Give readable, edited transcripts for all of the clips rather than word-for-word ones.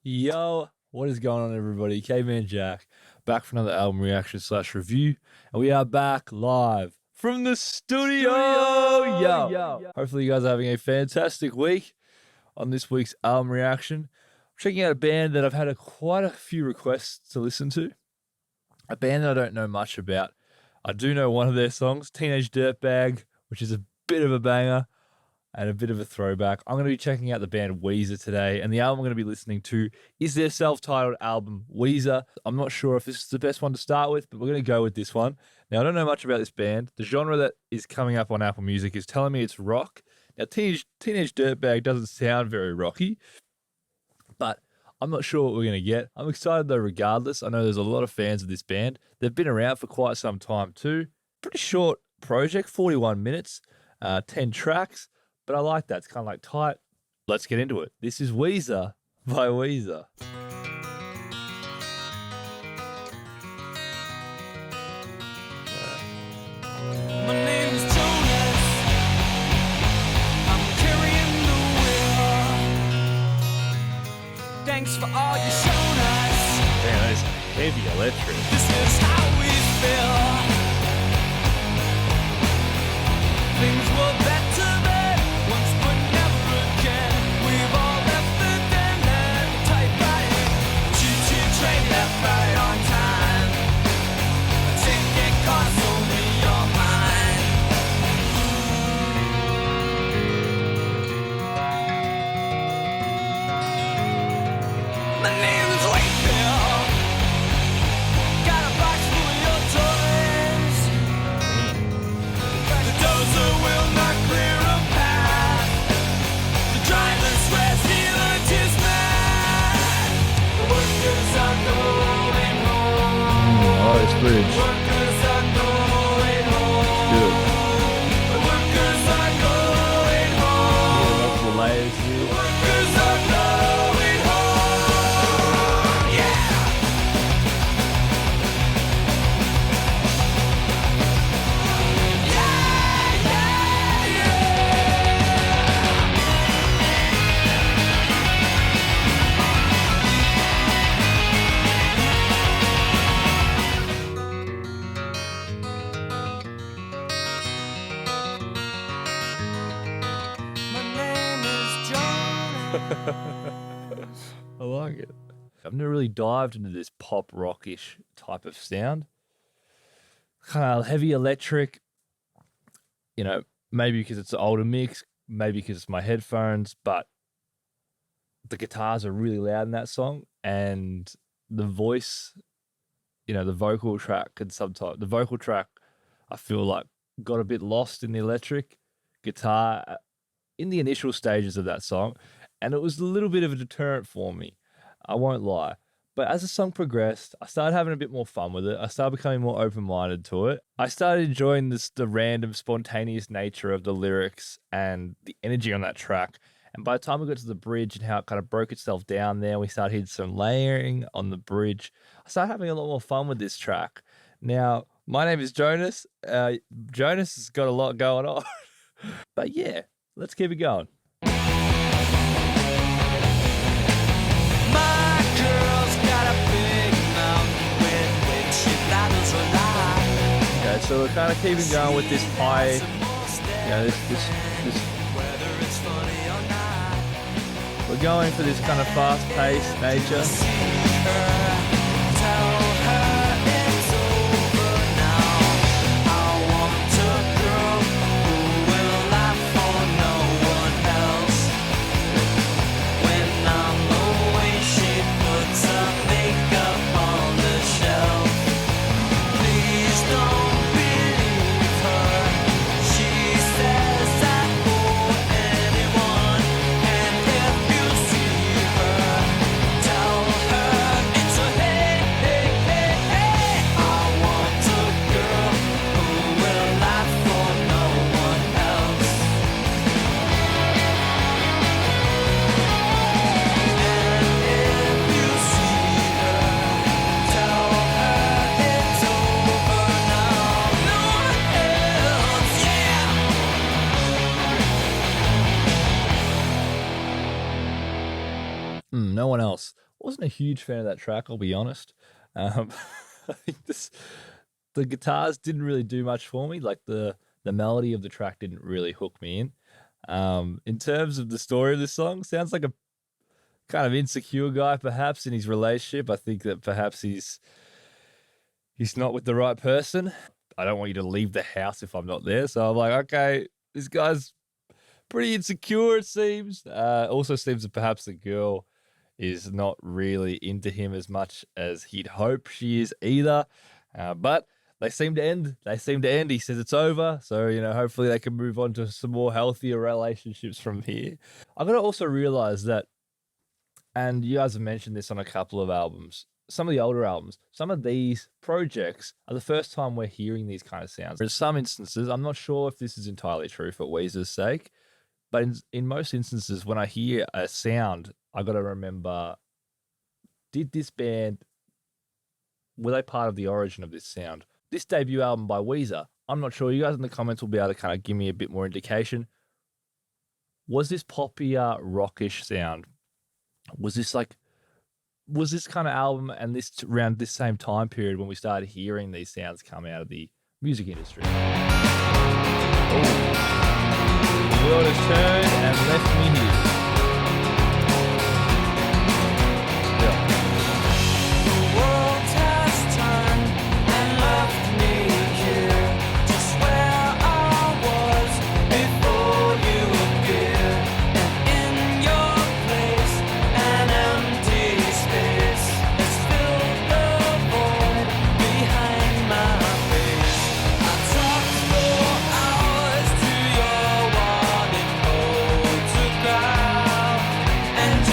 Yo, what is going on, everybody? K-Man Jack, back for another album reaction / review, and we are back live from the studio. Yo. Hopefully you guys are having a fantastic week. On this week's album reaction, I'm checking out a band that I've had quite a few requests to listen to. A band that I don't know much about. I do know one of their songs, Teenage Dirtbag, which is a bit of a banger and a bit of a throwback. I'm going to be checking out the band Weezer today, and the album I'm going to be listening to is their self-titled album, Weezer. I'm not sure if this is the best one to start with, but we're going to go with this one. Now, I don't know much about this band. The genre that is coming up on Apple Music is telling me it's rock. Now, Teenage Dirtbag doesn't sound very rocky, but I'm not sure what we're going to get. I'm excited though regardless. I know there's a lot of fans of this band. They've been around for quite some time too. Pretty short project, 41 minutes, 10 tracks. But I like that. It's kind of like tight. Let's get into it. This is Weezer by Weezer. My name is Jonas. I'm carrying the wheel. Thanks for all you shown us. Damn, that is heavy electric. This is how we feel. Things were better then. Once but never again. We've all left the den and the typewriting. Choo-choo train left right on time. A ticket costs only your mind. My name is Weezer. Got a box full of your toys. The dozer will not clear a path. The driver swears he learned his math. The workers are going home. Oh, this bridge. Workers are going home. Good. The workers are going home. Multiple layers here. Workers are going home. Yeah. My name is Jonas. I like it. I've never really dived into this pop rockish type of sound. Kind of heavy electric. You know, maybe because it's an older mix, maybe because it's my headphones, but the guitars are really loud in that song, and the voice, the vocal track the vocal track, I feel like got a bit lost in the electric guitar in the initial stages of that song, and it was a little bit of a deterrent for me. I won't lie. But as the song progressed, I started having a bit more fun with it. I started becoming more open-minded to it. I started enjoying the random, spontaneous nature of the lyrics and the energy on that track. And by the time we got to the bridge and how it kind of broke itself down there, we started hitting some layering on the bridge. I started having a lot more fun with this track. Now, my name is Jonas. Jonas has got a lot going on. But yeah, let's keep it going. My girl's got a big mouth with which she rattles a lot. Okay, so we're kind of keeping going with this high, this. Whether it's funny or not. We're going for this kind of fast-paced nature. See her, tell her it's over now. I want a girl who will laugh for no one else. When I'm away, she puts her makeup on the shelf. Please don't believe her. She says that for anyone. And if you see her, tell her it's a hit. Wasn't a huge fan of that track, I'll be honest. I think the guitars didn't really do much for me. Like the melody of the track didn't really hook me in. In terms of the story of this song, sounds like a kind of insecure guy, perhaps in his relationship. I think that perhaps he's not with the right person. I don't want you to leave the house if I'm not there. So I'm like, okay, this guy's pretty insecure, it seems. Also seems that perhaps the girl is not really into him as much as he'd hope she is either. But they seem to end. He says it's over. So, hopefully they can move on to some more healthier relationships from here. I've got to also realize that, and you guys have mentioned this on a couple of albums, some of the older albums, some of these projects are the first time we're hearing these kind of sounds. In some instances, I'm not sure if this is entirely true for Weezer's sake, but in most instances, when I hear a sound, I got to remember, did this band, were they part of the origin of this sound? This debut album by Weezer, I'm not sure. You guys in the comments will be able to kind of give me a bit more indication. Was this poppier, rockish sound? Was this kind of album and this around this same time period when we started hearing these sounds come out of the music industry? The world has turned and left me here.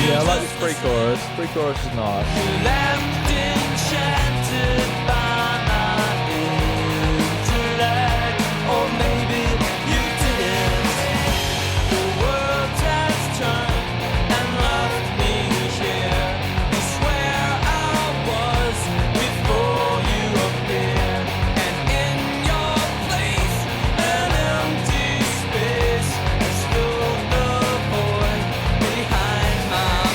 Yeah, I like this pre-chorus. Pre-chorus is nice. Left enchanted by my intellect, or maybe you didn't. The world has turned and left me here. It's where I was before you appeared, and in your place, an empty space has filled the void behind my face.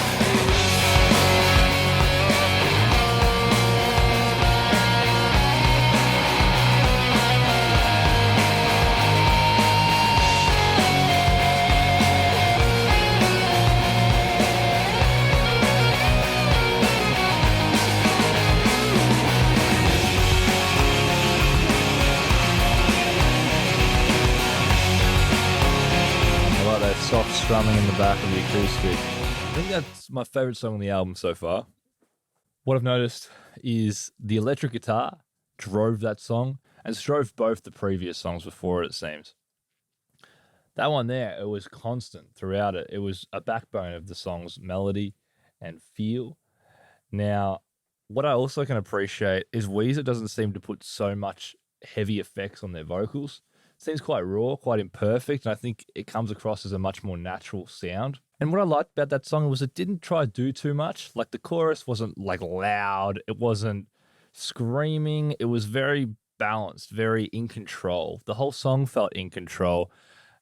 I like that soft strumming in the back of the acoustic. I think that's my favorite song on the album so far. What I've noticed is the electric guitar drove that song and drove both the previous songs before it, it seems. That one there, it was constant throughout it. It was a backbone of the song's melody and feel. Now, what I also can appreciate is Weezer doesn't seem to put so much heavy effects on their vocals. It seems quite raw, quite imperfect, and I think it comes across as a much more natural sound. And what I liked about that song was it didn't try to do too much. Like the chorus wasn't like loud, it wasn't screaming, it was very balanced, very in control. The whole song felt in control.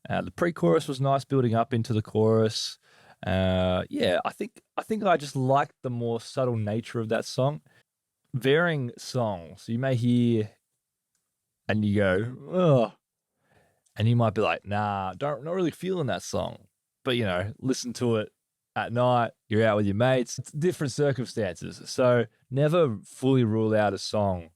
The pre-chorus was nice, building up into the chorus. Yeah, I think I just liked the more subtle nature of that song. Varying songs, you may hear and you go, oh, and you might be like, nah, not really feeling that song. But, listen to it at night, you're out with your mates, it's different circumstances. So never fully rule out a song.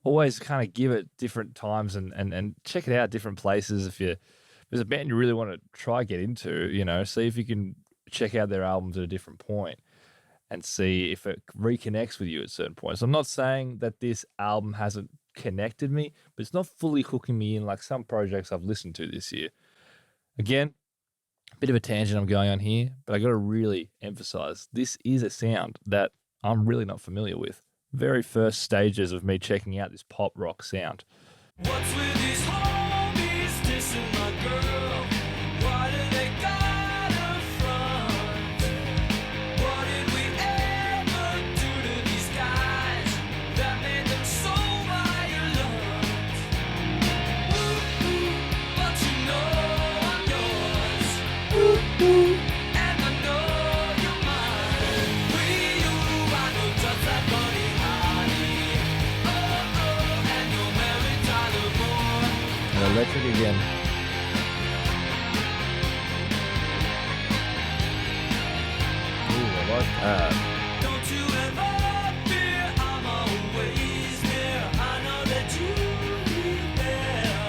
Always kind of give it different times and check it out at different places. If there's a band you really want to try get into, see if you can check out their albums at a different point and see if it reconnects with you at certain points. I'm not saying that this album hasn't connected me, but it's not fully hooking me in like some projects I've listened to this year. Again, a bit of a tangent I'm going on here, but I got to really emphasize this is a sound that I'm really not familiar with. Very first stages of me checking out this pop rock sound. What's with these homies dissing my girl? Why do they gotta front? What did we ever do to these guys that made them so violent? Ooh, but you know I'm yours. Ooh, and I know you're mine. electric again. Ooh, I like that. Don't you ever fear, I'm always near. I know that you'll be there.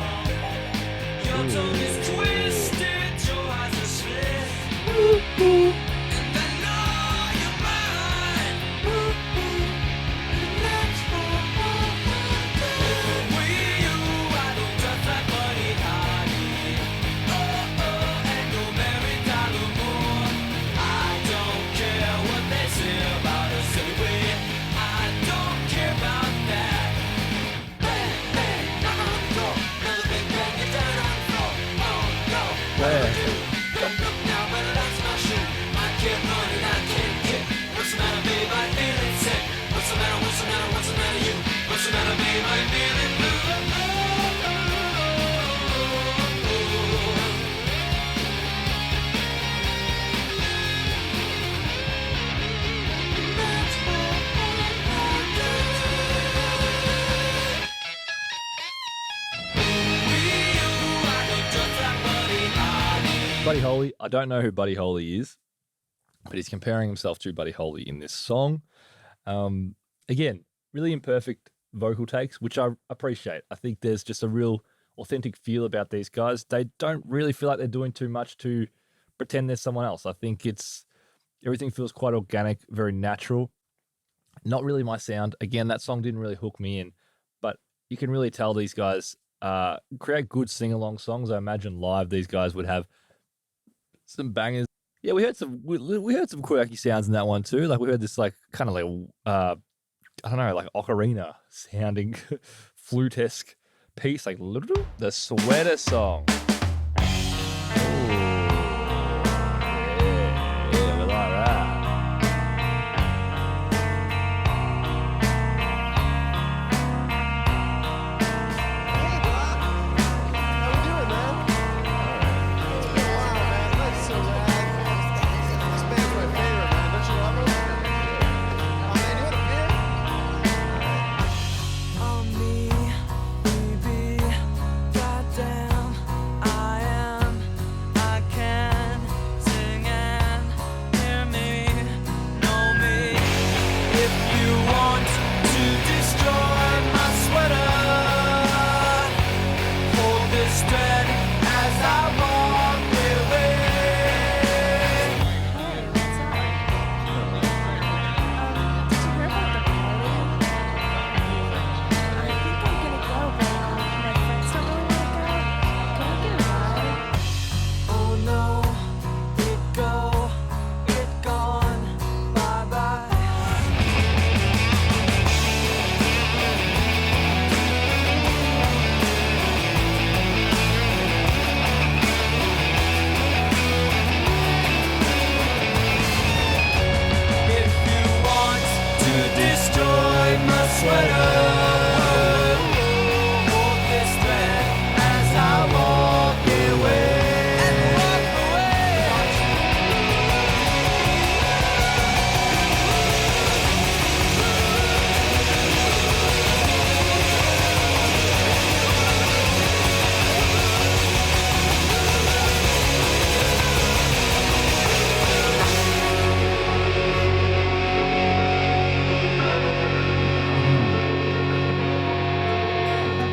Your tongue is twisted, your eyes are slit. And I know you're mine. And that's with you, I don't just like Buddy Holly. And go marry Tyler Moore. I don't care what they say about us anyway. I don't care about that. Bang, bang, knock on the door. Another big bang, get down on the floor. Oh no, what do I do? Look now, better that's my shoe. I can't run and I can't kick. What's the matter, babe? I'm feeling sick. What's the matter? What's the matter? What's the matter, you? What's the matter, babe? I'm feeling blue. Buddy Holly. I don't know who Buddy Holly is, but he's comparing himself to Buddy Holly in this song. Again, really imperfect vocal takes, which I appreciate. I think there's just a real authentic feel about these guys. They don't really feel like they're doing too much to pretend they're someone else. I think everything feels quite organic, very natural. Not really my sound. Again, that song didn't really hook me in, but you can really tell these guys create good sing-along songs. I imagine live these guys would have some bangers. Yeah, we heard some quirky sounds in that one too. Like we heard this like kind of like I don't know, like ocarina sounding flute-esque piece, like the Sweater Song. Ooh. Yeah, we like that. Hey, Doc. How we doing, man? It's been a while, man. Life's so rad. This band's my favorite, man. Don't you love them? Oh, man, you want a beer? On me, baby, goddamn, I can sing and hear me, know me. If you want to destroy my sweater, hold this thread as I walk away. Oh no, it gone, bye bye. If you want to destroy my sweater, hold this thread as I walk away.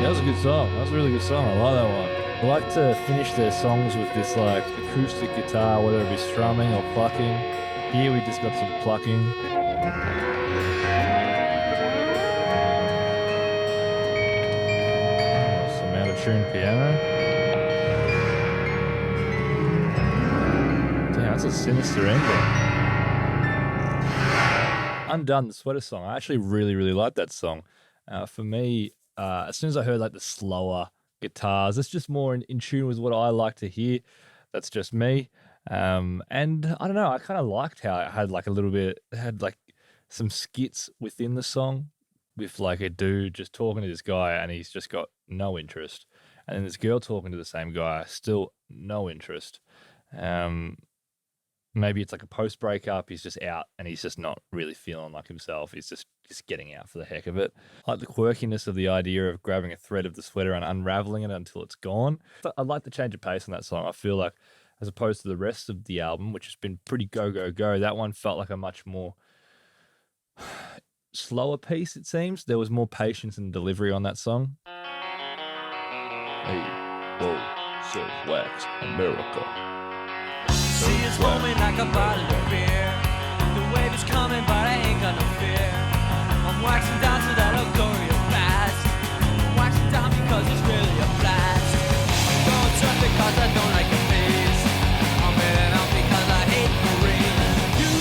That was a good song. That was a really good song. I like that one. I like to finish their songs with this like acoustic guitar, whether it be strumming or plucking. Here we just got some plucking. Oh, some out of tune piano. Damn, that's a sinister ending. Undone, the Sweater Song. I actually really, really like that song. For me, as soon as I heard like the slower guitars, it's just more in tune with what I like to hear. That's just me. And I don't know, I kind of liked how it had like it had like some skits within the song with like a dude just talking to this guy and he's just got no interest. And then this girl talking to the same guy, still no interest. Maybe it's like a post breakup. He's just out and he's just not really feeling like himself. He's just getting out for the heck of it. I like the quirkiness of the idea of grabbing a thread of the sweater and unraveling it until it's gone. I like the change of pace on that song. I feel like as opposed to the rest of the album, which has been pretty go, go, go, that one felt like a much more slower piece, it seems. There was more patience and delivery on that song. Hey, whoa, Surf Wax America. See, it's rolling like a bottle of beer. The wave is coming, but I ain't got no fear. I'm waxing down to that glorious past. I'm waxing down because it's really a blast. I'm going surf because I don't like the face. I'm heading out because I hate the rain. You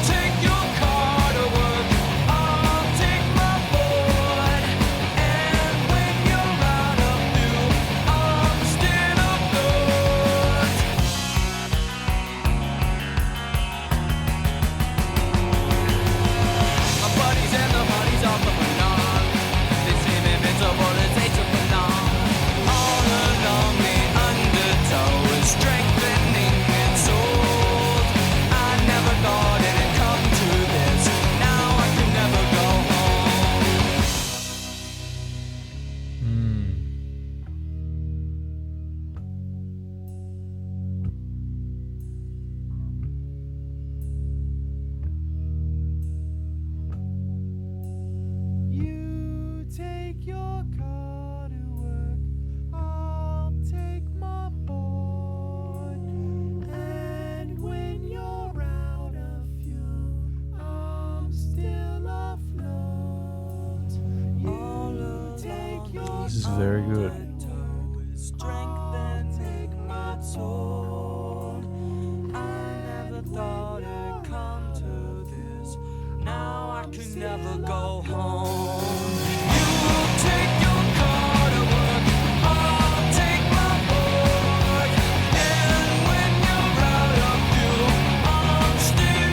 take your car to work, I'll take my board. And when you're out of view, I'm still afloat. My buddies and the honeys all come along. They seem invincible as they took along. All along the undertow is strengthening its hold. I never thought it'd come to this. Now I can never go home. You take your car to work, I'll take my board. And when you're out of fuel, I'm still afloat. You take your This is very good. I'll take my sword. I never thought it'd come to this. Now I can never go home. You take your car to work, I'll take my board. And when you're out of fuel, I'm still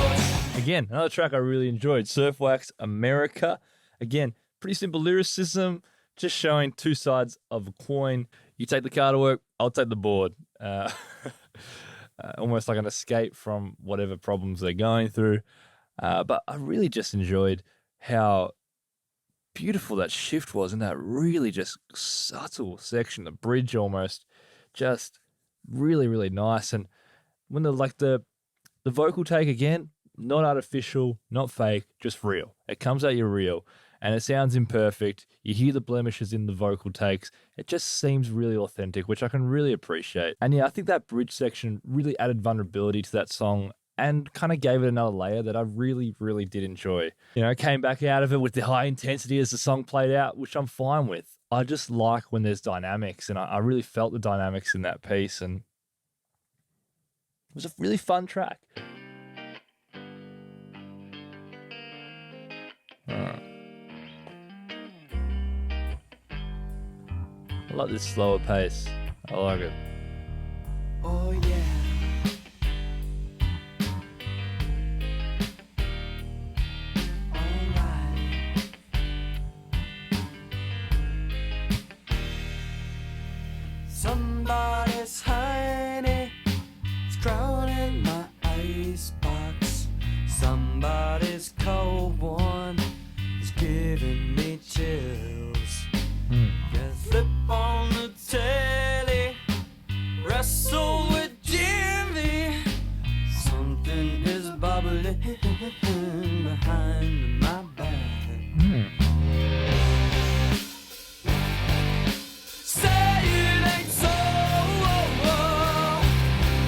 afloat. Again, another track I really enjoyed, Surf Wax America. Again, pretty simple lyricism, just showing two sides of a coin. You take the car to work, I'll take the board. Almost like an escape from whatever problems they're going through. But I really just enjoyed how beautiful that shift was in that really just subtle section, the bridge almost, just really, really nice. And when the vocal take again, not artificial, not fake, just real. It comes out your real. And it sounds imperfect. You hear the blemishes in the vocal takes. It just seems really authentic, which I can really appreciate. And yeah, I think that bridge section really added vulnerability to that song and kind of gave it another layer that I really, really did enjoy. You know, came back out of it with the high intensity as the song played out, which I'm fine with. I just like when there's dynamics, and I really felt the dynamics in that piece, and it was a really fun track. I like this slower pace. I like it. Oh yeah. Alright. Somebody's honey is crowding my icebox. Somebody's cold one is giving me chills. Just flip on the telly, wrestle with Jimmy. Something is bubbling behind my back. Say it ain't so.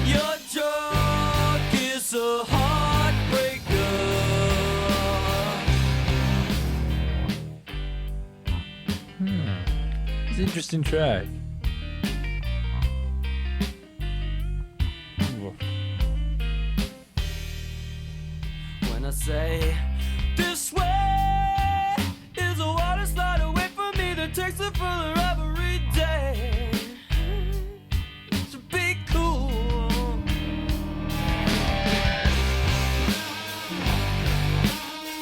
Your joke is a heartbreaker. It's an interesting track. When I say this way is a water slide away from me that takes it further every day. So be cool.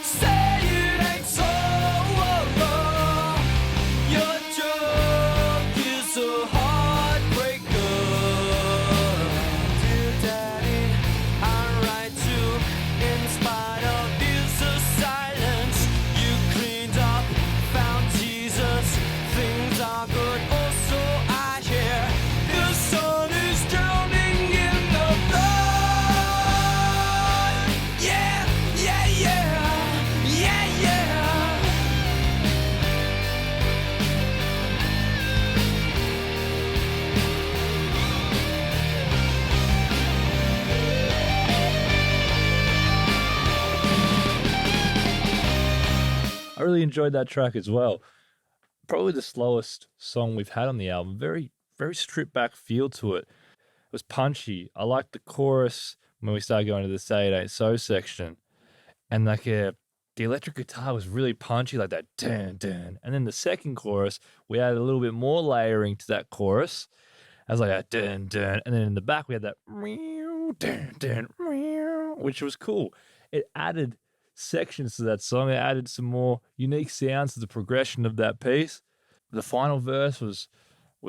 Say it ain't so. Your joke is a heartbreaker. Dear Daddy, really enjoyed that track as well. Probably the slowest song we've had on the album. Very, very stripped back feel to it. It was punchy. I liked the chorus when we started going to the Say It Ain't So section. And like the electric guitar was really punchy, like that dun dun. And then the second chorus, we added a little bit more layering to that chorus. I was like a dun dun. And then in the back we had that dun dun, which was cool. It added sections to that song. It added some more unique sounds to the progression of that piece. The final verse was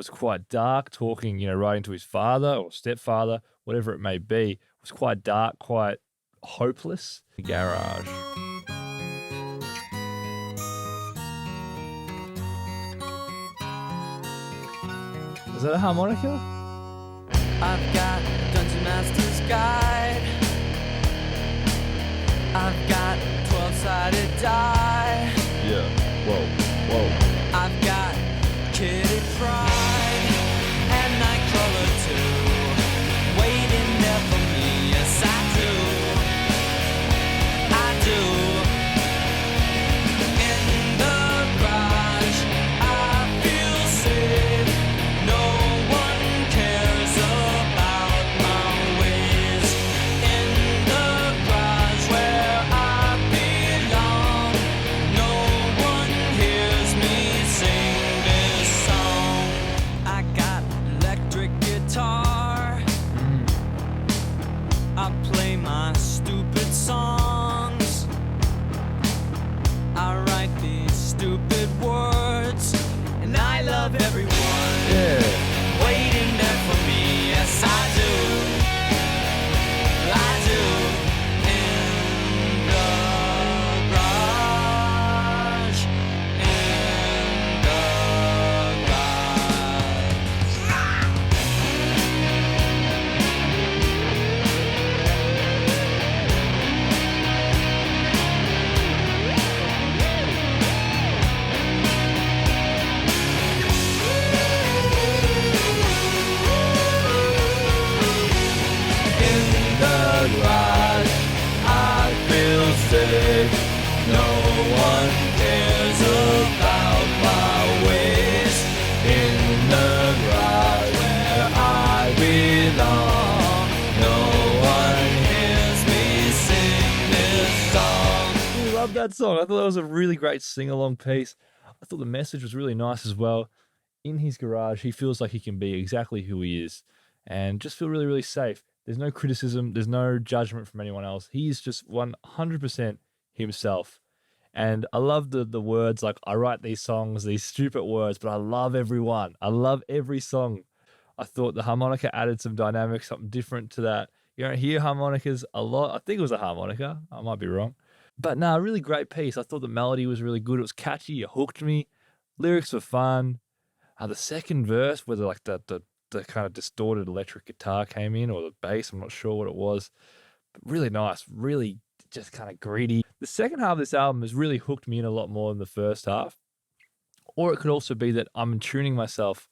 quite dark, talking, writing to his father or stepfather, whatever it may be. It was quite dark, quite hopeless. Garage. Is that a harmonica? I've got Dungeon Master's Guide. I've got 12-sided die. Yeah. Whoa. I've got Kitty Pride and Nightcrawler too, waiting there for me. Yes, I do. In the garage, I feel safe. No one cares about my ways. In the garage where I belong, no one hears me sing this song. I got electric guitar. I play my stupid songs. I write these stupid words, and I love everyone. Yeah. Waiting there for me, yes I do. I do. In the garage. In the garage, I feel safe. No one cares about my ways. In the garage where I belong, no one hears me sing this song. I love that song. I thought that was a really great sing-along piece. I thought the message was really nice as well. In his garage, he feels like he can be exactly who he is and just feel really, really safe. There's no criticism. There's no judgment from anyone else. He's just 100% himself. And I love the words, like, I write these songs, these stupid words, but I love everyone. I love every song. I thought the harmonica added some dynamic, something different to that. You don't hear harmonicas a lot. I think it was a harmonica. I might be wrong. But no, really great piece. I thought the melody was really good. It was catchy. It hooked me. Lyrics were fun. The second verse, where the kind of distorted electric guitar came in, or the bass, I'm not sure what it was. But really nice, really just kind of greedy. The second half of this album has really hooked me in a lot more than the first half. Or it could also be that I'm tuning myself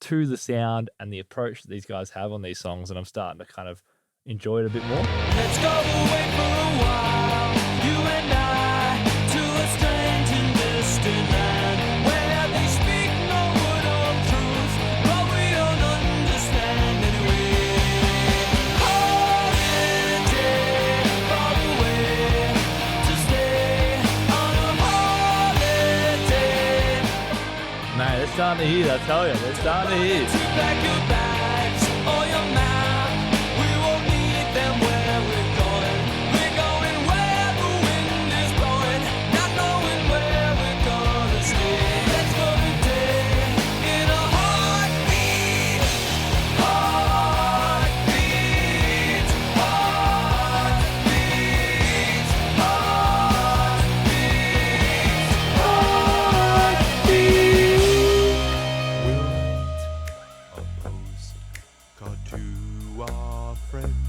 to the sound and the approach that these guys have on these songs, and I'm starting to kind of enjoy it a bit more. Let's go away for a while, you and I, to a strange and distant land, where they speak no word of truth, but we don't understand anyway. Holiday, far away, to stay on a holiday. Man, they're starting to hear, I tell you, they're starting to hear. To pack your bags or your map, we won't need them where we're going. We're going where the wind is blowing, not knowing where we're gonna stay. Let's go today in a heartbeat, heartbeat, heartbeat, heartbeat, heartbeat. We'll write a postcard to our friends.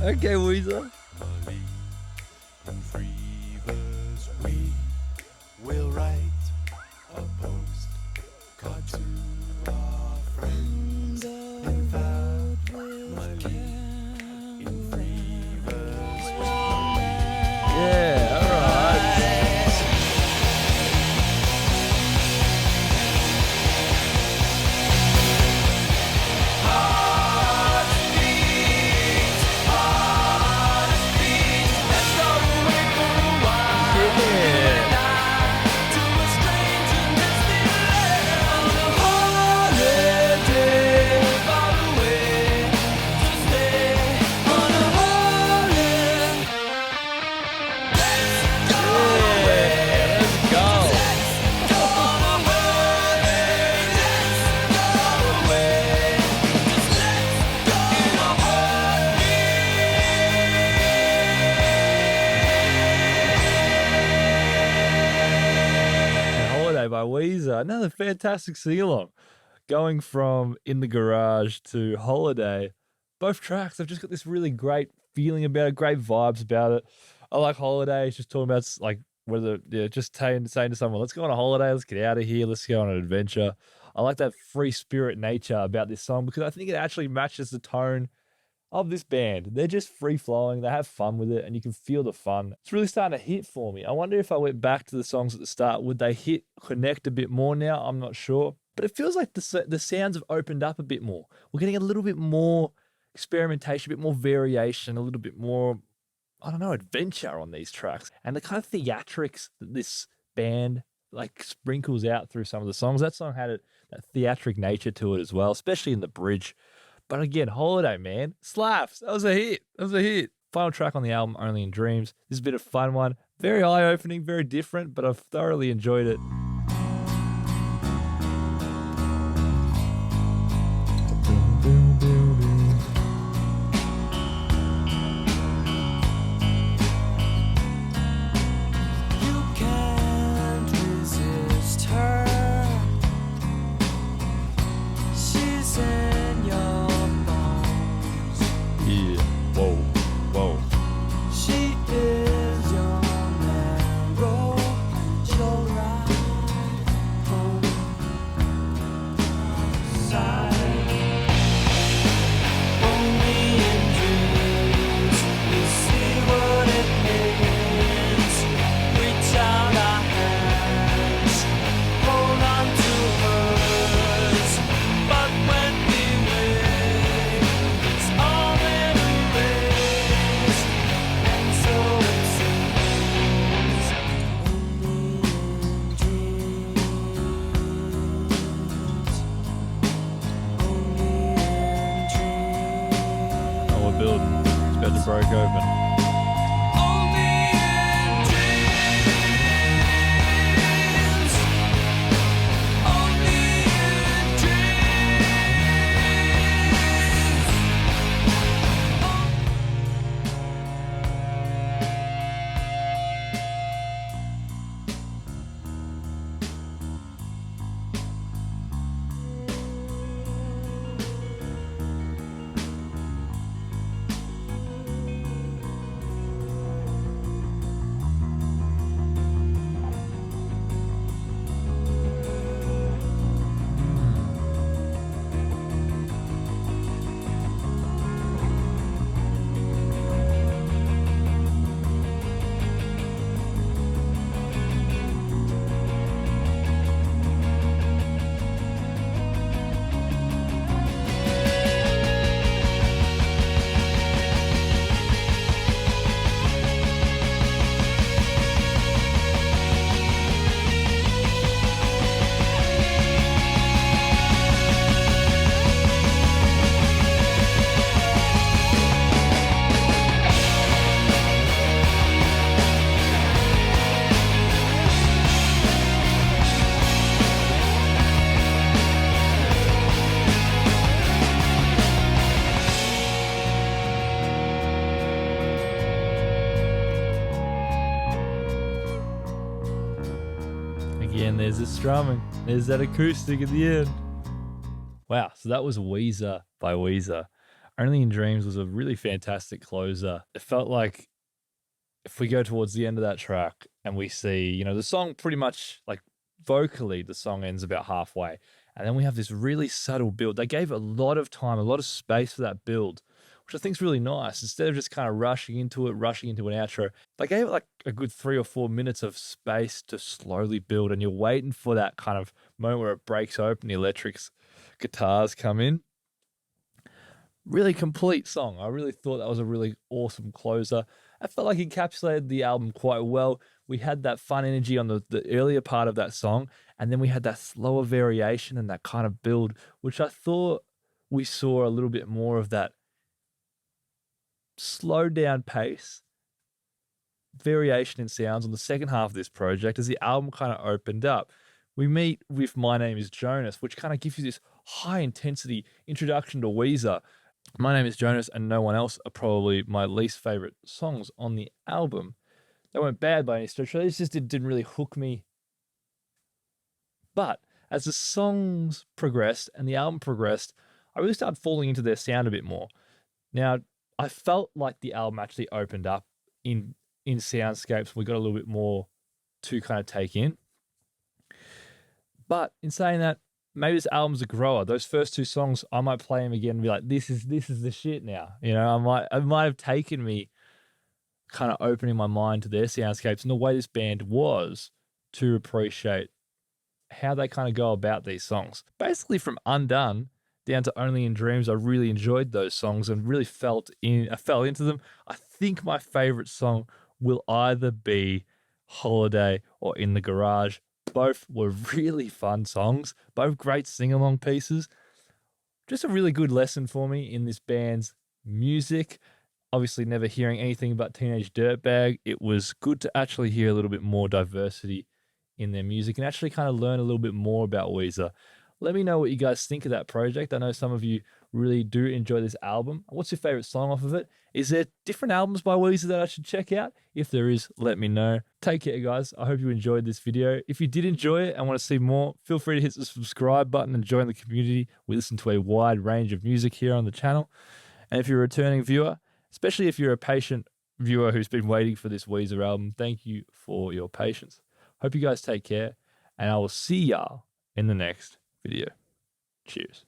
Okay, Weezer. Family in 3 verse. We will write a postcard to our friends. In family in 3 verse. Yeah, all right. Weezer, another fantastic sing-along. Going from In the Garage to Holiday, both tracks have just got this really great feeling about it, great vibes about it. I like Holiday. It's just talking about like whether just saying to someone, let's go on a holiday, let's get out of here, let's go on an adventure. I like that free spirit nature about this song because I think it actually matches the tone of this band. They're just free flowing, they have fun with it, and you can feel the fun. It's really starting to hit for me. I wonder if I went back to the songs at the start, would they connect a bit more now? I'm not sure. But it feels like the sounds have opened up a bit more. We're getting a little bit more experimentation, a bit more variation, a little bit more, I don't know, adventure on these tracks. And the kind of theatrics that this band like sprinkles out through some of the songs. That song had that theatric nature to it as well, especially in the bridge. But again, Holiday, man, slaps. That was a hit. That was a hit. Final track on the album, Only in Dreams. This is a bit of a fun one. Very eye-opening, very different, but I've thoroughly enjoyed it. You can't resist her. She's in your bones. Yeah. Whoa. Whoa. She is your marrow and your ride home. Side. Only in dreams we see what it means. Reach out our hands, hold on to hers. But when we wake, it's all been erased. And so it seems only in dreams. Only in dreams. Oh, we're building. It's about to break open. Only in dreams. Only in Again, there's the strumming. There's that acoustic at the end. Wow, so that was Weezer by Weezer. Only in Dreams was a really fantastic closer. It felt like if we go towards the end of that track and we see, the song pretty much like vocally, the song ends about halfway. And then we have this really subtle build. They gave a lot of time, a lot of space for that build, which I think is really nice. Instead of just kind of rushing into an outro, they gave it like a good 3 or 4 minutes of space to slowly build. And you're waiting for that kind of moment where it breaks open, the electric guitars come in. Really complete song. I really thought that was a really awesome closer. I felt like it encapsulated the album quite well. We had that fun energy on the earlier part of that song, and then we had that slower variation and that kind of build, which I thought we saw a little bit more of that slow down pace, variation in sounds on the second half of this project as the album kind of opened up. We meet with My Name is Jonas, which kind of gives you this high intensity introduction to Weezer. My Name is Jonas and No One Else are probably my least favorite songs on the album. They weren't bad by any stretch. They just didn't really hook me But as the songs progressed and the album progressed, I really started falling into their sound a bit more. Now, I felt like the album actually opened up in soundscapes. We got a little bit more to kind of take in. But in saying that, maybe this album's a grower. Those first two songs, I might play them again and be like, this is the shit now. You know, it might have taken me kind of opening my mind to their soundscapes and the way this band was to appreciate how they kind of go about these songs. Basically from Undone down to Only in Dreams, I really enjoyed those songs and really fell into them. I think my favorite song will either be Holiday or In the Garage. Both were really fun songs, both great sing-along pieces. Just a really good lesson for me in this band's music. Obviously never hearing anything but Teenage Dirtbag, it was good to actually hear a little bit more diversity in their music and actually kind of learn a little bit more about Weezer. Let me know what you guys think of that project. I know some of you really do enjoy this album. What's your favorite song off of it? Is there different albums by Weezer that I should check out? If there is, let me know. Take care, guys. I hope you enjoyed this video. If you did enjoy it and want to see more, feel free to hit the subscribe button and join the community. We listen to a wide range of music here on the channel. And if you're a returning viewer, especially if you're a patient viewer who's been waiting for this Weezer album, thank you for your patience. Hope you guys take care, and I will see y'all in the next video. Cheers.